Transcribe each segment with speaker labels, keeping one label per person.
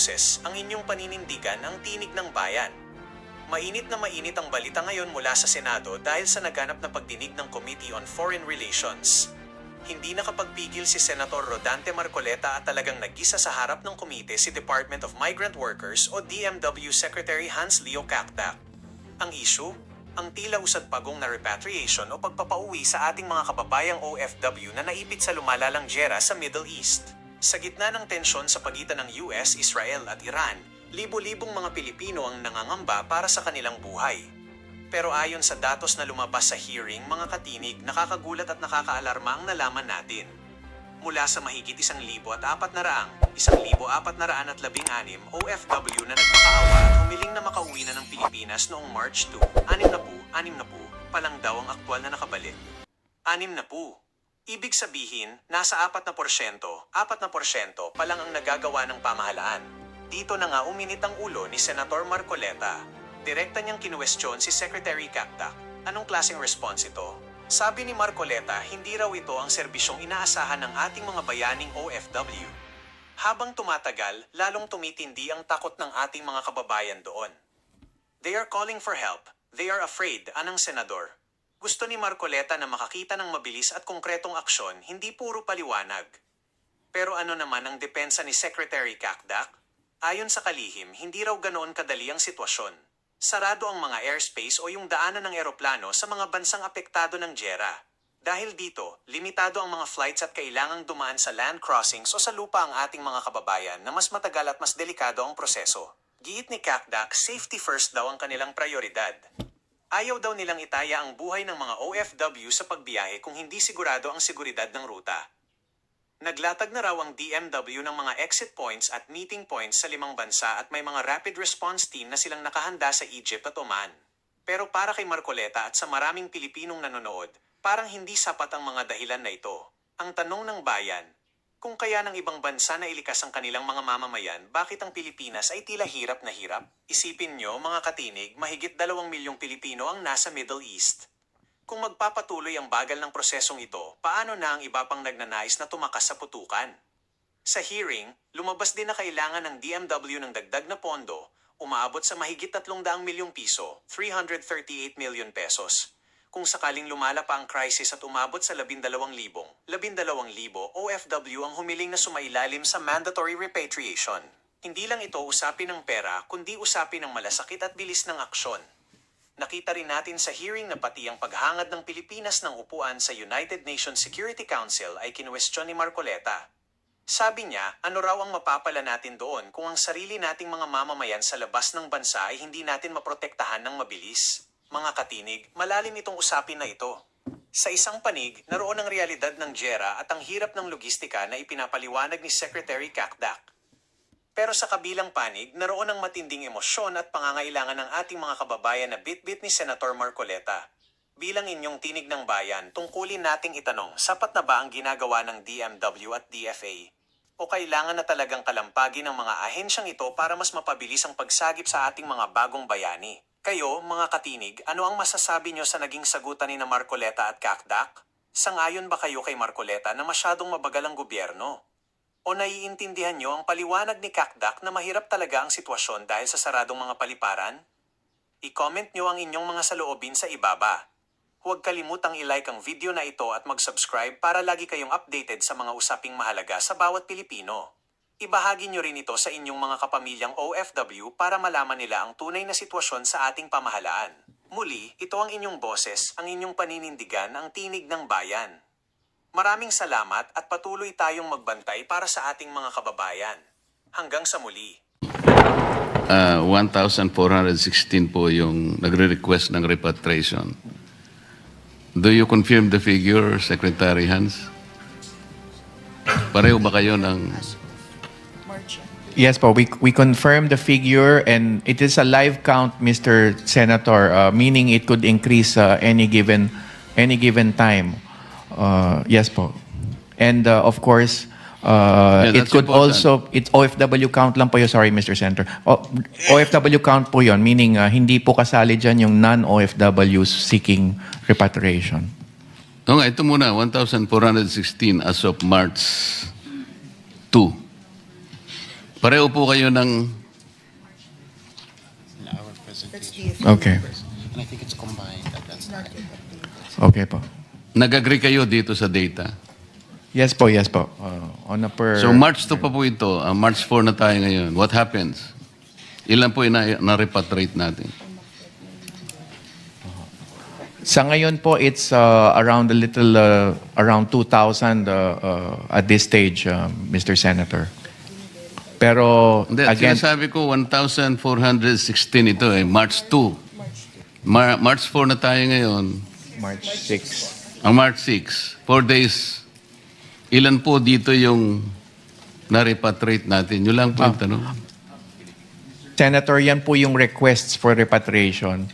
Speaker 1: boses, ang inyong paninindigan ang tinig ng bayan. Mainit na mainit ang balita ngayon mula sa Senado dahil sa naganap na pagdinig ng Committee on Foreign Relations. Hindi nakapagpigil si Senator Rodante Marcoleta at talagang naggisa sa harap ng komite si Department of Migrant Workers o DMW Secretary Hans Leo Cactac. Ang issue? Ang tila usad-pagong na repatriation o pagpapauwi sa ating mga kababayang OFW na naipit sa lumalalang giyera sa Middle East. Sa gitna ng tensyon sa pagitan ng US, Israel at Iran, libo-libong mga Pilipino ang nangangamba para sa kanilang buhay. Pero ayon sa datos na lumabas sa hearing, mga katinig, nakakagulat at nakakaalarma ang nalaman natin. Mula sa mahigit 1,416 OFW na nagmakaawa at humiling na makauwi na ng Pilipinas noong March 2, 60 pa lang daw ang aktwal na nakabalik. 60. Ibig sabihin, nasa 4% pa lang ang nagagawa ng pamahalaan. Dito na nga uminit ang ulo ni Senator Marcoleta. Direkta niyang kinuwestiyon si Secretary Cactac. Anong klaseng response ito? Sabi ni Marcoleta, hindi raw ito ang serbisyong inaasahan ng ating mga bayaning OFW. Habang tumatagal, lalong tumitindi ang takot ng ating mga kababayan doon. They are calling for help. They are afraid, anang senador. Gusto ni Marcoleta na makakita ng mabilis at konkretong aksyon, hindi puro paliwanag. Pero ano naman ang depensa ni Secretary Cactac? Ayon sa kalihim, hindi raw ganoon kadali ang sitwasyon. Sarado ang mga airspace o yung daanan ng eroplano sa mga bansang apektado ng giyera. Dahil dito, limitado ang mga flights at kailangang dumaan sa land crossings o sa lupa ang ating mga kababayan na mas matagal at mas delikado ang proseso. Giit ni Cactac, safety first daw ang kanilang prioridad. Ayaw daw nilang itaya ang buhay ng mga OFW sa pagbiyahe kung hindi sigurado ang seguridad ng ruta. Naglatag na raw ang DMW ng mga exit points at meeting points sa 5 bansa at may mga rapid response team na silang nakahanda sa Egypt at Oman. Pero para kay Marcoleta at sa maraming Pilipinong nanonood, parang hindi sapat ang mga dahilan na ito. Ang tanong ng bayan, kung kaya ng ibang bansa na ilikas ang kanilang mga mamamayan, bakit ang Pilipinas ay tila hirap na hirap? Isipin nyo mga katinig, mahigit 2 milyong Pilipino ang nasa Middle East. Kung magpapatuloy ang bagal ng prosesong ito, paano na ang iba pang nagnanais na tumakas sa putukan? Sa hearing, lumabas din na kailangan ng DMW ng dagdag na pondo, umaabot sa mahigit 300 milyong piso, 338 million pesos. Kung sakaling lumala pa ang crisis at umabot sa 12,000 OFW ang humiling na sumailalim sa mandatory repatriation. Hindi lang ito usapin ng pera, kundi usapin ng malasakit at bilis ng aksyon. Nakita rin natin sa hearing na pati ang paghangad ng Pilipinas ng upuan sa United Nations Security Council ay kinuwestiyon ni Marcoleta. Sabi niya, ano raw ang mapapala natin doon kung ang sarili nating mga mamamayan sa labas ng bansa ay hindi natin maprotektahan ng mabilis? Mga katinig, malalim itong usapin na ito. Sa isang panig, naroon ang realidad ng giyera at ang hirap ng logistika na ipinapaliwanag ni Secretary Cactac. Pero sa kabilang panig, naroon ang matinding emosyon at pangangailangan ng ating mga kababayan na bit-bit ni Senator Marcoleta. Bilang inyong tinig ng bayan, tungkulin nating itanong, sapat na ba ang ginagawa ng DMW at DFA? O kailangan na talagang kalampagin ng mga ahensyang ito para mas mapabilis ang pagsagip sa ating mga bagong bayani? Kayo, mga katinig, ano ang masasabi nyo sa naging sagutan ni na Marcoleta at Cactac? Sang-ayon ba kayo kay Marcoleta na masyadong mabagal ang gobyerno? O naiintindihan nyo ang paliwanag ni Cactac na mahirap talaga ang sitwasyon dahil sa saradong mga paliparan? I-comment nyo ang inyong mga saloobin sa ibaba. Huwag kalimutang i-like ang video na ito at mag-subscribe para lagi kayong updated sa mga usaping mahalaga sa bawat Pilipino. Ibahagi nyo rin ito sa inyong mga kapamilyang OFW para malaman nila ang tunay na sitwasyon sa ating pamahalaan. Muli, ito ang inyong boses, ang inyong paninindigan, ang tinig ng bayan. Maraming salamat at patuloy tayong magbantay para sa ating mga kababayan. Hanggang sa muli.
Speaker 2: 1,416 po yung nagre-request ng repatriation. Do you confirm the figure, Secretary Hans? Pareho ba kayo ng...
Speaker 3: Yes po, we confirm the figure and it is a live count, Mr. Senator, meaning it could increase any given time. Yes po. And of course, it could also, it's OFW count lang po yun, sorry Mr. Senator. OFW count po yun, meaning hindi po kasali dyan yung non-OFWs seeking repatriation.
Speaker 2: No, ito muna, 1,416 as of March 2. Pareho po kayo ng...
Speaker 4: Our presentation.
Speaker 3: Okay.
Speaker 4: And I think it's combined at that time.
Speaker 3: Okay po.
Speaker 2: Nag-agree kayo dito sa data.
Speaker 3: Yes po, yes po. On a per...
Speaker 2: So March 2 pa po ito. March 4 na tayo ngayon. What happens? Ilan po na-repatriate natin?
Speaker 3: Sa ngayon po, it's around a little, around 2,000 at this stage, Mr. Senator. Pero,
Speaker 2: Hindi,
Speaker 3: again,
Speaker 2: sinasabi ko 1,416 ito eh. March 2. March 4 na tayo ngayon.
Speaker 3: March 6.
Speaker 2: Ang March 6. 4 days. Ilan po dito yung na-repatriate natin? Yun lang po yung tanong.
Speaker 3: Senator, yan po yung requests for repatriation.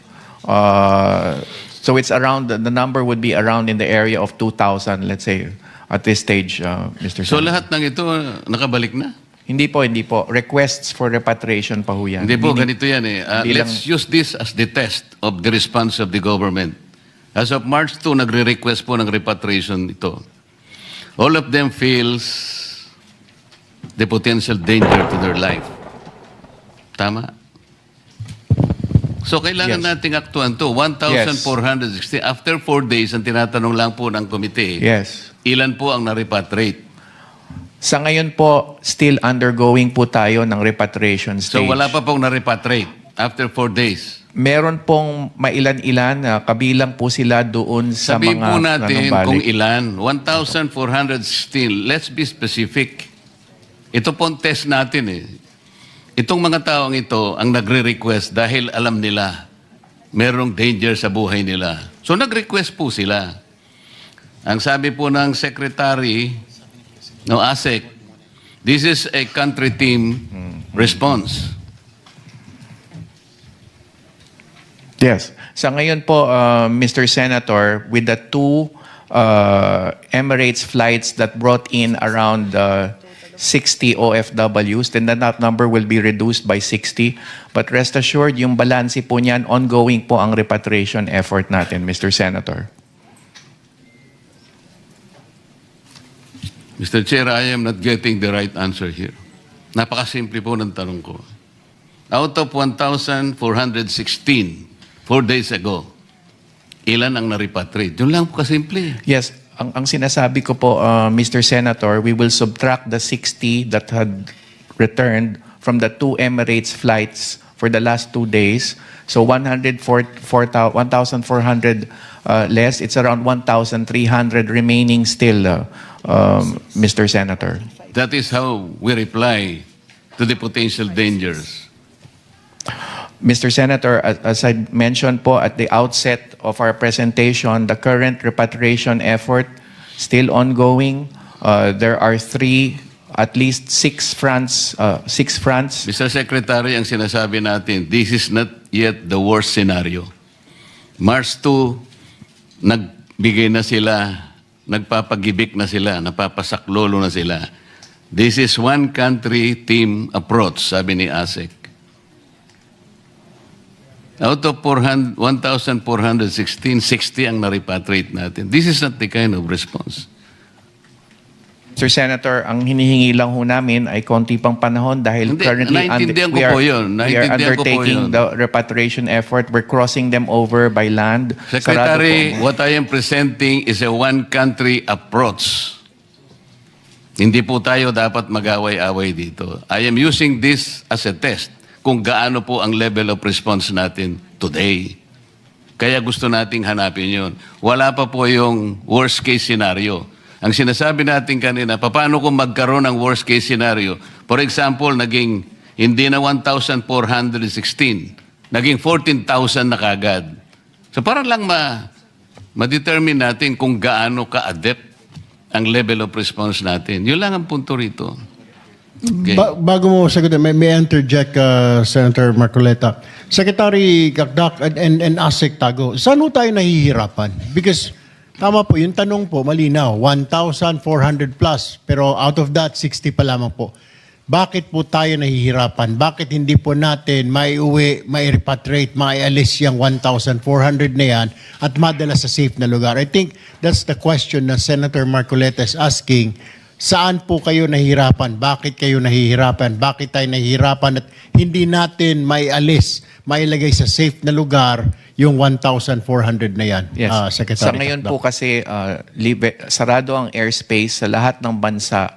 Speaker 3: So it's around, the number would be around in the area of 2,000, let's say, at this stage, Mr.
Speaker 2: So
Speaker 3: Senator.
Speaker 2: lahat ng ito nakabalik na?
Speaker 3: Hindi po, hindi po. Requests for repatriation pa ho yan.
Speaker 2: Hindi po,
Speaker 3: Meaning-
Speaker 2: ganito yan eh.
Speaker 3: hindi
Speaker 2: Let's use this as the test of the response of the government. As of March 2, nagre-request po ng repatriation ito. All of them feels the potential danger to their life. Tama? So kailangan
Speaker 3: Yes.
Speaker 2: nating aktuan to. 1,460. After 4 days, ang tinatanong lang po ng komite,
Speaker 3: Yes.
Speaker 2: ilan po ang na-repatriate?
Speaker 3: Sa ngayon po, still undergoing po tayo ng repatriation stage.
Speaker 2: So wala pa pong na-repatriate after 4 days.
Speaker 3: Meron pong mailan-ilan, kabilang po sila doon sa
Speaker 2: Sabihin
Speaker 3: mga
Speaker 2: po natin
Speaker 3: nanubalik.
Speaker 2: kung ilan. 1,416. Let's be specific. Ito pong test natin eh. Itong mga taong ito ang nagre-request dahil alam nila merong danger sa buhay nila. So nag-request po sila. Ang sabi po ng secretary, no, ASEC, this is a country team response.
Speaker 3: Yes. Sa ngayon po, Mr. Senator, with the two Emirates flights that brought in around 60 OFWs, then that number will be reduced by 60. But rest assured, yung balanse po niyan, ongoing po ang repatriation effort natin, Mr. Senator.
Speaker 2: Mr. Chair, I am not getting the right answer here. Napakasimple po ng tanong ko. Out of 1,416, 4 days ago, ilan ang na-repatriate? Yun lang po kasimple.
Speaker 3: Yes, ang sinasabi ko po, Mr. Senator, we will subtract the 60 that had returned from the two Emirates flights for the last 2 days. So 1,400 less. It's around 1,300 remaining still, Mr. Senator.
Speaker 2: That is how we reply to the potential dangers.
Speaker 3: Mr. Senator, as I mentioned po at the outset of our presentation, the current repatriation effort still ongoing. There are at least six fronts.
Speaker 2: Mr. Secretary, ang sinasabi natin, this is not yet the worst scenario. March 2, nagbigay na sila, nagpapagibik na sila, napapasaklolo na sila. This is one country team approach, sabi ni ASEC. Out of 1,416, 60 ang na-repatriate natin. This is not the kind of response.
Speaker 3: Mr. Senator, ang hinihingi lang ho namin ay konti pang panahon dahil
Speaker 2: Hindi,
Speaker 3: currently
Speaker 2: naintindihan ko
Speaker 3: we are,
Speaker 2: po yun.
Speaker 3: we are
Speaker 2: Naintindihan ko po
Speaker 3: undertaking
Speaker 2: yun.
Speaker 3: the repatriation effort. We're crossing them over by land.
Speaker 2: Secretary,
Speaker 3: Sarado po.
Speaker 2: what I am presenting is a one-country approach. Hindi po tayo dapat mag-away-away dito. I am using this as a test kung gaano po ang level of response natin today. Kaya gusto nating hanapin yun. Wala pa po yung worst case scenario. Ang sinasabi natin kanina, paano kung magkaroon ng worst case scenario? For example, naging hindi na 1,416, naging 14,000 na kagad. So para lang ma-determine natin kung gaano ka-adept ang level of response natin. Yun lang ang punto rito. Okay.
Speaker 5: Bago mo sagutin, may interject, Senator Marcoleta. Secretary Gakdak and ASEC Tago, saan ho tayo nahihirapan? Because, tama po, yung tanong po, malinaw, 1,400 plus, pero out of that, 60 pa lamang po. Bakit po tayo nahihirapan? Bakit hindi po natin maiuwi, mai-repatriate, maialis yung 1,400 na yan at madala sa safe na lugar? I think that's the question na Senator Marcoleta is asking Saan po kayo nahihirapan? Bakit kayo nahihirapan? Bakit tayo nahihirapan at hindi natin maialis, mailagay sa safe na lugar yung 1,400 na yan,
Speaker 3: Yes.
Speaker 5: Secretary?
Speaker 3: Sa ngayon po kasi sarado ang airspace sa lahat ng bansa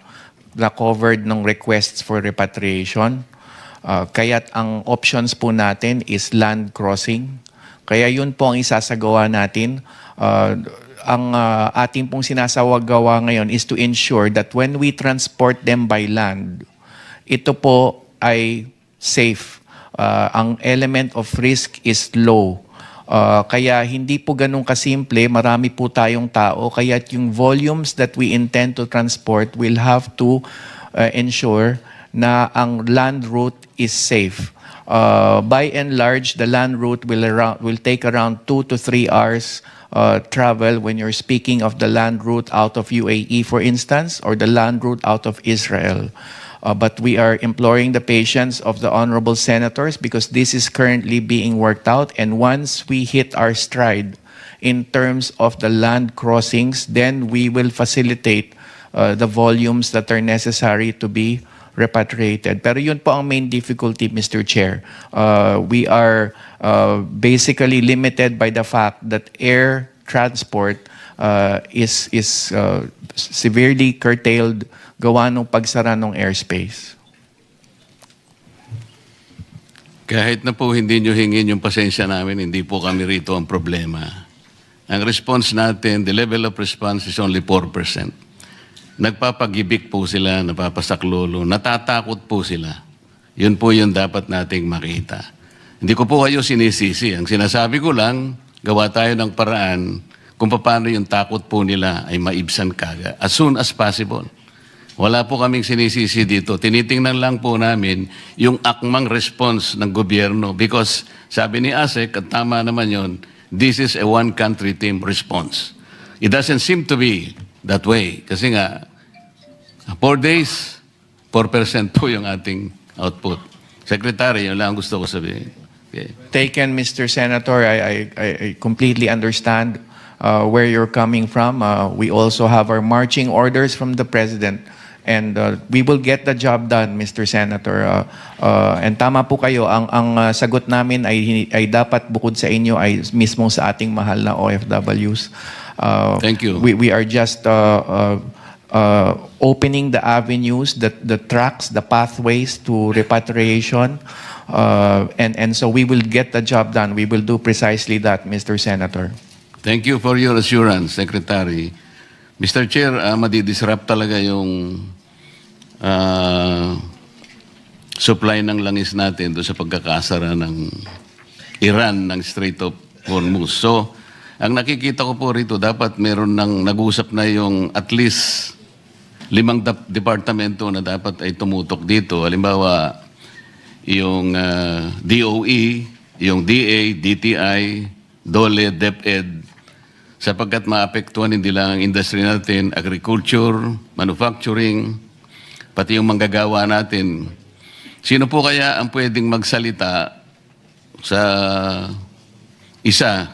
Speaker 3: na covered ng requests for repatriation. Kaya't ang options po natin is land crossing. Kaya yun po ang isasagawa natin. Ang ating pong sinasawagawa ngayon is to ensure that when we transport them by land, ito po ay safe. Ang element of risk is low. Kaya hindi po ganun kasimple, marami po tayong tao, kaya yung volumes that we intend to transport will have to ensure na ang land route is safe. By and large, the land route will take around 2 to 3 hours travel when you're speaking of the land route out of UAE, for instance, or the land route out of Israel. But we are imploring the patience of the honorable senators because this is currently being worked out. And once we hit our stride in terms of the land crossings, then we will facilitate the volumes that are necessary to be repatriated. Pero yun po ang main difficulty, Mr. Chair. We are basically limited by the fact that air transport is severely curtailed gawa ng pagsara ng airspace.
Speaker 2: Kahit na po hindi nyo hingin yung pasensya namin, hindi po kami rito ang problema. Ang response natin, the level of response is only 4%. Nagpapagibik po sila, napapasaklolo, natatakot po sila. Yun po yung dapat nating makita. Hindi ko po kayo sinisisi. Ang sinasabi ko lang, gawa tayo ng paraan kung paano yung takot po nila ay maibsan kaga as soon as possible. Wala po kaming sinisisi dito. Tinitingnan lang po namin yung akmang response ng gobyerno because sabi ni ASEC, at tama naman yun, this is a one-country team response. It doesn't seem to be that way. Kasi nga, 4 days, 4% po yung ating output. Secretary, yun lang gusto ko sabihin. Okay.
Speaker 3: Taken, Mr. Senator, I completely understand where you're coming from. We also have our marching orders from the President. And we will get the job done, Mr. Senator. And tama po kayo, ang sagot namin ay dapat bukod sa inyo ay mismo sa ating mahal na OFWs.
Speaker 2: Thank you.
Speaker 3: We are just opening the avenues, the tracks, the pathways to repatriation. And so we will get the job done. We will do precisely that, Mr. Senator.
Speaker 2: Thank you for your assurance, Secretary. Mr. Chair, madidisrupt talaga yung supply ng langis natin doon sa pagkakasara ng Iran ng Strait of Hormuz. So, ang nakikita ko po rito, dapat meron ng nag-usap na yung at least 5 departamento na dapat ay tumutok dito. Halimbawa, yung DOE, yung DA, DTI, DOLE, DepEd, sapagkat maapektuhan hindi lang ang industry natin, agriculture, manufacturing, pati yung manggagawa natin. Sino po kaya ang pwedeng magsalita sa isa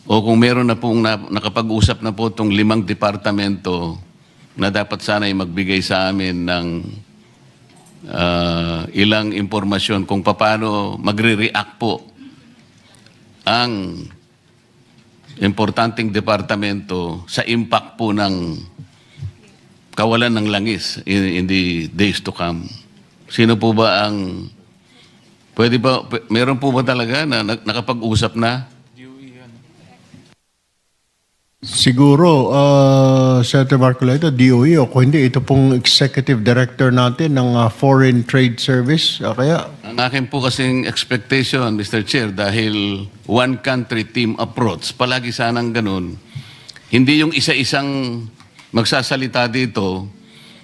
Speaker 2: o kung meron na pong nakapag-usap na po itong 5 departamento na dapat sana ay magbigay sa amin ng ilang impormasyon kung paano magre-react po ang importanteng departamento sa impact po ng kawalan ng langis in the days to come. Sino po ba ang meron po ba talaga na nakapag-usap na?
Speaker 5: Siguro, Senator Marcoleta, DOE, o kung hindi, ito pong Executive Director natin ng Foreign Trade Service. Kaya,
Speaker 2: Ang akin po kasing expectation, Mr. Chair, dahil one country team approach, palagi sanang ganun, hindi yung isa-isang magsasalita dito,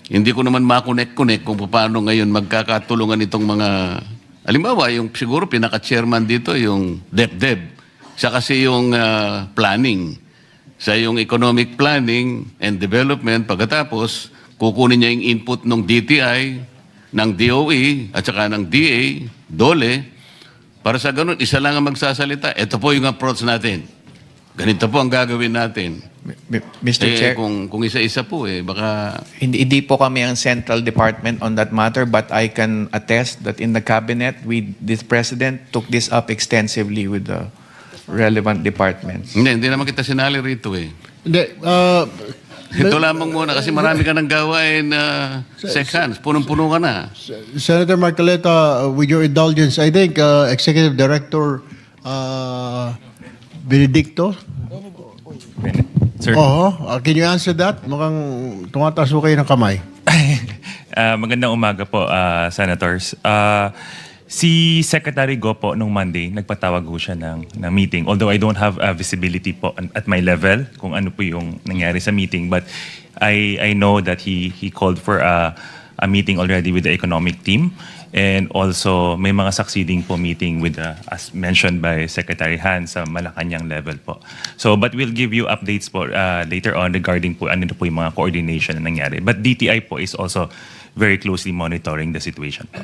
Speaker 2: hindi ko naman makonek-connect kung paano ngayon magkakatulungan itong mga, halimbawa, yung siguro pinaka-chairman dito, yung DepDep, siya kasi yung planning, sa yung economic planning and development, pagkatapos, kukunin niya yung input ng DTI, ng DOE, at saka ng DA, DOLE, para sa ganun, isa lang ang magsasalita. Ito po yung approach natin. ganito po ang gagawin natin.
Speaker 3: Mr. Chair,
Speaker 2: Kung isa-isa po baka...
Speaker 3: hindi po kami ang central department on that matter, but I can attest that in the cabinet, this president took this up extensively with the relevant departments.
Speaker 2: Hindi naman kita sinali rito
Speaker 5: Hindi,
Speaker 2: Ito lamang muna kasi marami ka ng gawain seconds. Punong-puno ka na.
Speaker 5: Senator Marcoleta, with your indulgence, I think Executive Director Benedicto.
Speaker 6: Sir,
Speaker 5: Can you answer that? Mukhang tumataas mo kayo ng kamay.
Speaker 6: magandang umaga po, Senators. Si Secretary Go po nung Monday, nagpatawag ho siya ng meeting. Although I don't have visibility po at my level kung ano po yung nangyari sa meeting. But I know that he called for a meeting already with the economic team. And also may mga succeeding po meeting with, as mentioned by Secretary Han, sa Malacanang level po. So, but we'll give you updates po later on regarding po ano po yung mga coordination na nangyari. But DTI po is also very closely monitoring the situation po.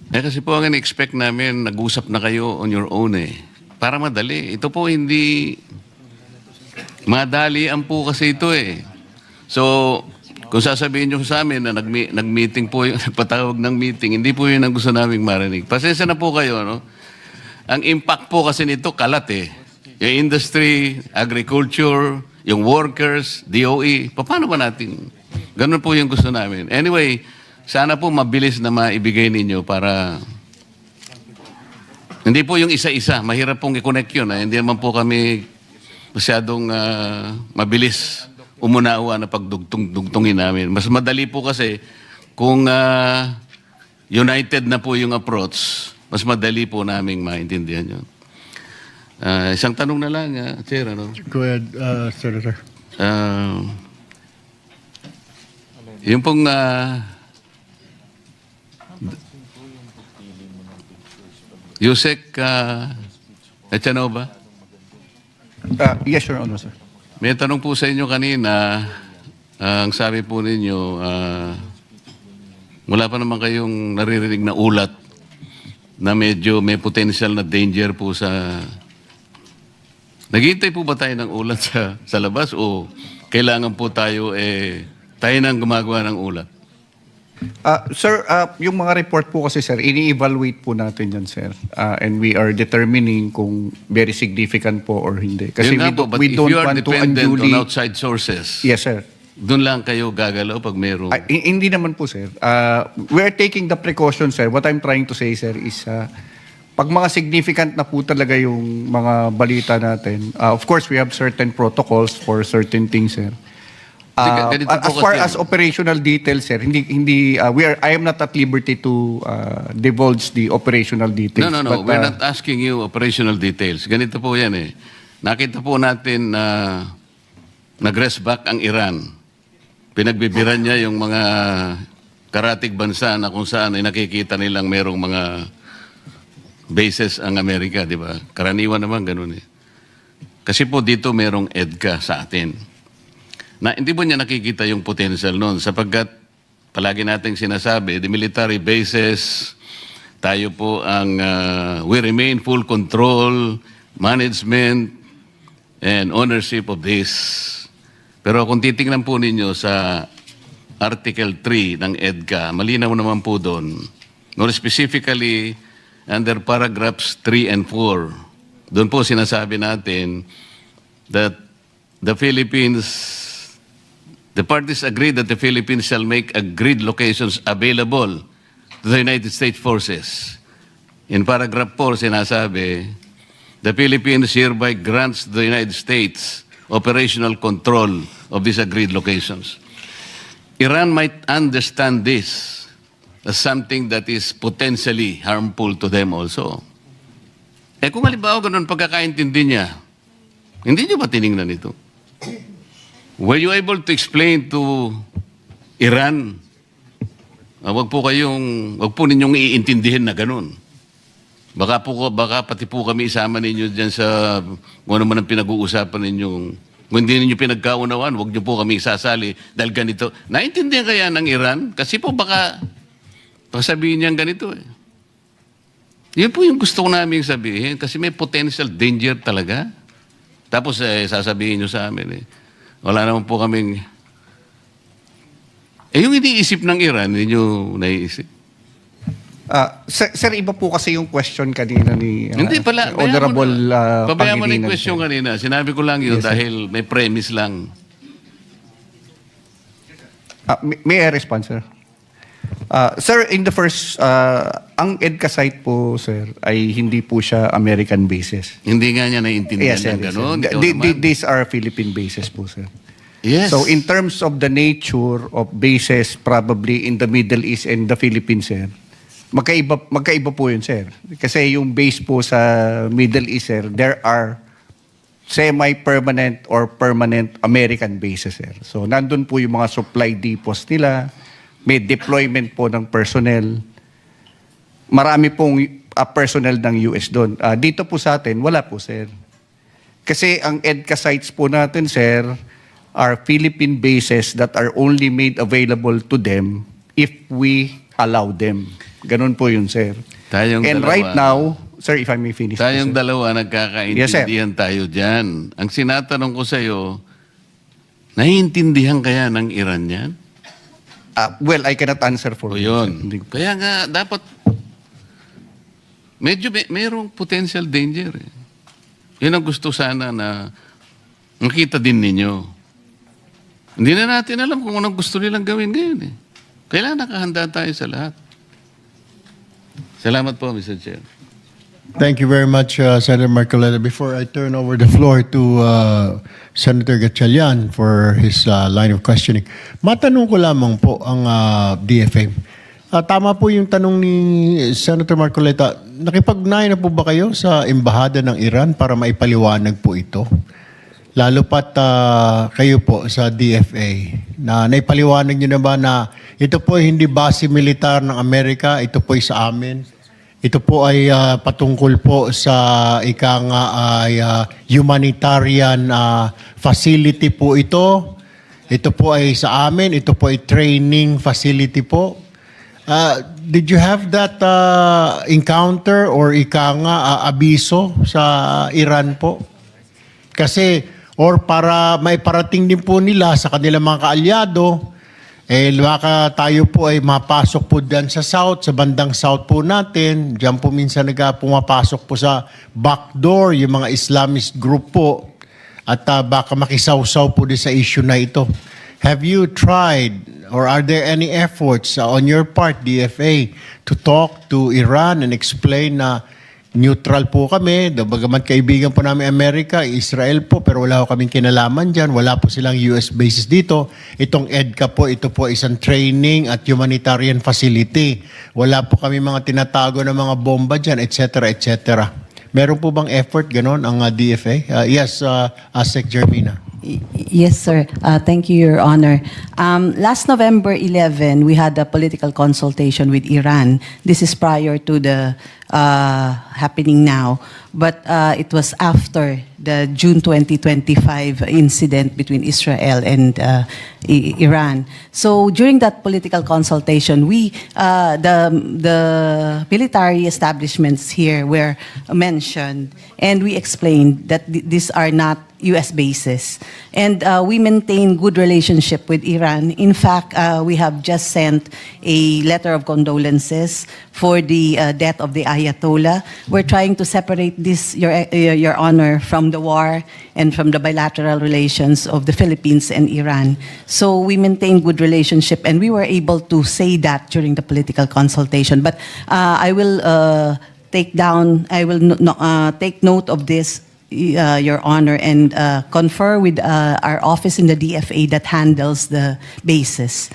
Speaker 2: Kasi po ang expect namin, nag-usap na kayo on your own Para madali. Ito po hindi... Madalian po kasi ito So, kung sasabihin nyo sa amin na nag-meeting po yung nagpatawag ng meeting, hindi po yun ang gusto naming marinig. Pasensya na po kayo, no? Ang impact po kasi nito, kalat Yung industry, agriculture, yung workers, DOE, paano ba natin? Ganun po yung gusto namin. Anyway, sana po mabilis na maibigay ninyo para... Hindi po yung isa-isa. Mahirap pong i-connect yun. Hindi naman po kami masyadong mabilis umunawa na pagdugtungin namin. Mas madali po kasi kung united na po yung approach, mas madali po naming maintindihan yun. Isang tanong na lang, Chair.
Speaker 5: Go ahead, Senator.
Speaker 2: Yung pong... Yusek Echanova?
Speaker 7: Yes, Your Honor, sir.
Speaker 2: May tanong po sa inyo kanina. Ang sabi po ninyo, wala pa naman kayong naririnig na ulat na medyo may potential na danger po sa... Naghihintay po ba tayo ng ulat sa labas o kailangan po tayo tayo nang gumagawa ng ulat?
Speaker 7: Sir, yung mga report po kasi, sir, ini-evaluate po natin yan, sir. And we are determining kung very significant po or hindi. Kasi
Speaker 2: Yun nga po, but
Speaker 7: we
Speaker 2: if
Speaker 7: don't
Speaker 2: you are
Speaker 7: want to
Speaker 2: dependent
Speaker 7: unduly...
Speaker 2: on outside sources,
Speaker 7: Yes, sir.
Speaker 2: doon lang kayo gagalaw pag mayroong...
Speaker 7: Hindi naman po, sir. We are taking the precaution, sir. What I'm trying to say, sir, is pag mga significant na po talaga yung mga balita natin, of course, we have certain protocols for certain things, sir.
Speaker 2: Ganito po
Speaker 7: As far
Speaker 2: kasi,
Speaker 7: as operational details, sir, I am not at liberty to divulge the operational details.
Speaker 2: No.
Speaker 7: But,
Speaker 2: We're not asking you operational details. Ganito po yan Nakita po natin na nag-rest back ang Iran. Pinagbibiran niya yung mga karatig bansa na kung saan ay nakikita nilang merong mga bases ang Amerika, di ba? Karaniwan naman ganun Kasi po dito merong EDCA sa atin. Na hindi mo niya nakikita yung potential noon sapagkat palagi nating sinasabi, the military bases, tayo po ang, we remain full control, management, and ownership of this. Pero kung titingnan po ninyo sa Article 3 ng EDCA, malinaw naman po doon, more specifically under paragraphs 3 and 4, doon po sinasabi natin that the parties agree that the Philippines shall make agreed locations available to the United States forces. In paragraph 4, sinasabi, the Philippines hereby grants the United States operational control of these agreed locations. Iran might understand this as something that is potentially harmful to them also. Kung halimbawa ganun pagkakaintindi niya, hindi niyo ba tiningnan ito? Were you able to explain to Iran, wag po ninyong iintindihin na ganun. Baka pati po kami isama ninyo dyan sa kung ano man ang pinag-uusapan ninyong, kung hindi ninyo pinagkaunawaan, wag niyo po kami sasali dahil ganito. Naintindihan kaya ng Iran? Kasi po baka sabihin niyan ganito Yun po yung gusto ko namin sabihin kasi may potential danger talaga. Tapos sasabihin nyo sa amin, wala naman po kaming... yung iniisip ng Iran, hindi nyo naiisip.
Speaker 7: Sir, iba po kasi yung question kanina ni
Speaker 2: Hindi pala.
Speaker 7: Honorable
Speaker 2: Pabayaan mo na yung
Speaker 7: Pangilinan,
Speaker 2: question
Speaker 7: sir.
Speaker 2: kanina. Sinabi ko lang yun
Speaker 7: Yes, sir.
Speaker 2: dahil may premise lang.
Speaker 7: May I respond, sir? Sir, in the first, ang EDCA site po, sir, ay hindi po siya American bases.
Speaker 2: Hindi nga niya naiintindihan
Speaker 7: Yes, sir.
Speaker 2: ng
Speaker 7: Yes, sir.
Speaker 2: gano'n. Ikaw naman.
Speaker 7: These are Philippine bases po, sir.
Speaker 2: Yes.
Speaker 7: So in terms of the nature of bases probably in the Middle East and the Philippines, sir, magkaiba po yun, sir. Kasi yung base po sa Middle East, sir, there are semi-permanent or permanent American bases, sir. So nandun po yung mga supply depots nila, may deployment po ng personnel. Marami pong personnel ng US doon. Dito po sa atin, wala po, sir. Kasi ang EDCA sites po natin, sir, are Philippine bases that are only made available to them if we allow them. Ganun po yun, sir.
Speaker 2: Tayong
Speaker 7: And
Speaker 2: dalawa.
Speaker 7: right now, sir, if I may finish.
Speaker 2: Tayong
Speaker 7: po, sir.
Speaker 2: dalawa nagkakaintindihan tayo dyan. Ang sinatanong ko sa'yo, naiintindihan kaya ng Iran yan?
Speaker 7: Well, I cannot answer for
Speaker 2: O
Speaker 7: you, sir.
Speaker 2: yun.
Speaker 7: Hindi-
Speaker 2: Kaya nga, dapat, medyo mayroong potential danger. Yun ang gusto sana na makita din ninyo. Hindi na natin alam kung anong gusto nilang gawin ngayon. Kailangan nakahanda tayo sa lahat. Salamat po, Mr. Chair.
Speaker 5: Thank you very much, Senator Marcoleta. Before I turn over the floor to Senator Gatchalian for his line of questioning, matanong ko lamang po ang DFA. Tama po yung tanong ni Senator Marcoleta. Nakipag-ugnayan na po ba kayo sa Embahada ng Iran para maipaliwanag po ito? Lalo pat kayo po sa DFA, na naipaliwanag nyo na ba na ito po ay hindi base militar ng Amerika, ito po ay sa amin. Ito po ay patungkol po sa humanitarian facility po ito. Ito po ay sa amin, ito po ay training facility po. Did you have that encounter or abiso sa Iran po? Kasi or para may parating din po nila sa kanilang mga kaalyado, baka tayo po ay mapasok po dyan sa south, sa bandang south po natin. Diyan po minsan pumapasok po sa backdoor yung mga Islamist group po. At baka makisawsaw po din sa issue na ito. Have you tried or are there any efforts on your part, DFA, to talk to Iran and explain na neutral po kami, bagamat kaibigan po namin Amerika, Israel po, pero wala po kaming kinalaman dyan, wala po silang US bases dito. Itong EDCA po, ito po isang training at humanitarian facility. Wala po kami mga tinatago na mga bomba dyan, etc., etc. Meron po bang effort ganon ang DFA? Yes, ASEC Jermina.
Speaker 8: Yes, sir. Thank you, Your Honor. Last November 11, we had a political consultation with Iran. This is prior to the happening now, but it was after the June 2025 incident between Israel and Iran. So during that political consultation, the military establishments here were mentioned, and we explained that these are not U.S. bases. And we maintain good relationship with Iran. In fact, we have just sent a letter of condolences for the death of the Ayatollah. We're trying to separate this, Your Honor, from the war and from the bilateral relations of the Philippines and Iran. So we maintain good relationship, and we were able to say that during the political consultation. But I will take note of this, Your Honor, and confer with our office in the DFA that handles the bases.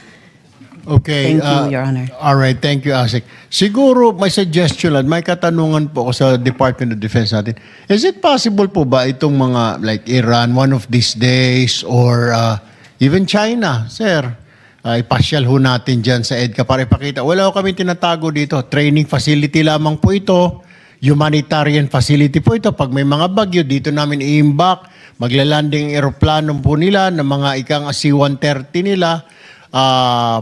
Speaker 5: Okay.
Speaker 8: Thank you, Your Honor.
Speaker 5: All right, thank you, ASEC. Siguro may suggestion lang, may katanungan po ako sa Department of Defense natin. Is it possible po ba itong mga like Iran one of these days or even China, sir? Ipasyal ho natin dyan sa EDCA para ipakita. Wala ho kami tinatago dito. Training facility lamang po ito. Humanitarian facility po ito. Pag may mga bagyo, dito namin i-imbak. Maglalanding aeroplano po nila ng mga ikang C-130 nila.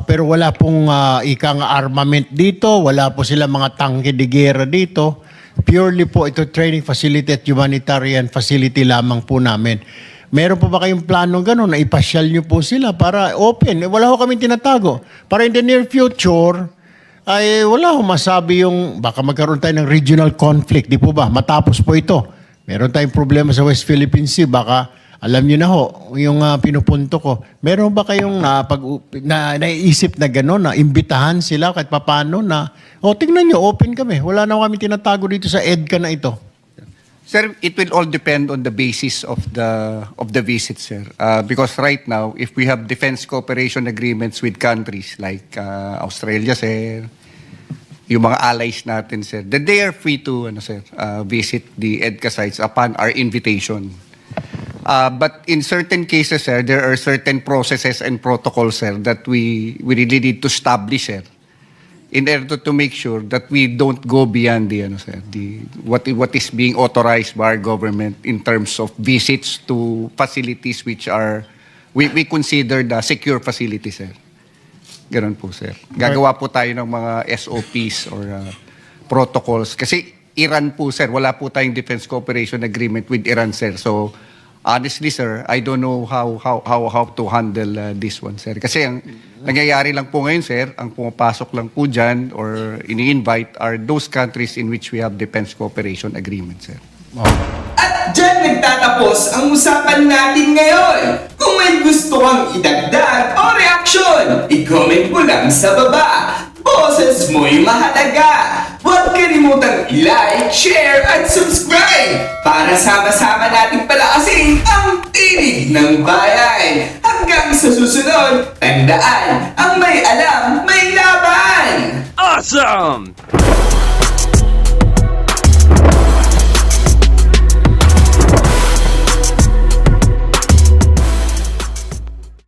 Speaker 5: Pero wala pong ikang armament dito. Wala po sila mga tangke de guerra dito. Purely po ito training facility at humanitarian facility lamang po namin. Meron po ba kayong plano gano'n na ipasyal nyo po sila para open? Wala ho kami tinatago. Para in the near future, ay wala ho masabi yung baka magkaroon tayo ng regional conflict. Di po ba? Matapos po ito. Meron tayong problema sa West Philippine Sea. Baka alam nyo na ho, yung pinupunto ko. Meron ba kayong naiisip na gano'n na imbitahan sila kahit papano na tingnan nyo, open kami. Wala na kami tinatago dito sa EDCA na ito.
Speaker 7: Sir, it will all depend on the basis of the visit, sir. Because right now, if we have defense cooperation agreements with countries like Australia, sir, yung mga allies natin, sir, that they are free to visit the EDCA sites upon our invitation. But in certain cases, sir, there are certain processes and protocols, sir, that we really need to establish, sir, in order to make sure that we don't go beyond what is being authorized by our government in terms of visits to facilities which are we consider the secure facilities, sir. Ganun po, sir. Gagawa po tayo ng mga SOPs or protocols kasi Iran po, sir, wala po tayong defense cooperation agreement with Iran, sir. So honestly, sir, I don't know how to handle this one, sir. Kasi ang nangyayari lang po ngayon, sir, ang pumapasok lang po dyan or ini-invite are those countries in which we have defense cooperation agreement, sir.
Speaker 9: At dyan nagtatapos ang usapan natin ngayon. Kung may gusto kang idagdag o reaksyon, i-comment mo lang sa baba. Boses mo'y mahalaga. Huwag kalimutang i-like, share, at subscribe para sama-sama nating palakasin ang tinig ng bayan. Hanggang sa susunod, tandaan, ang may alam, may laban!
Speaker 10: Awesome!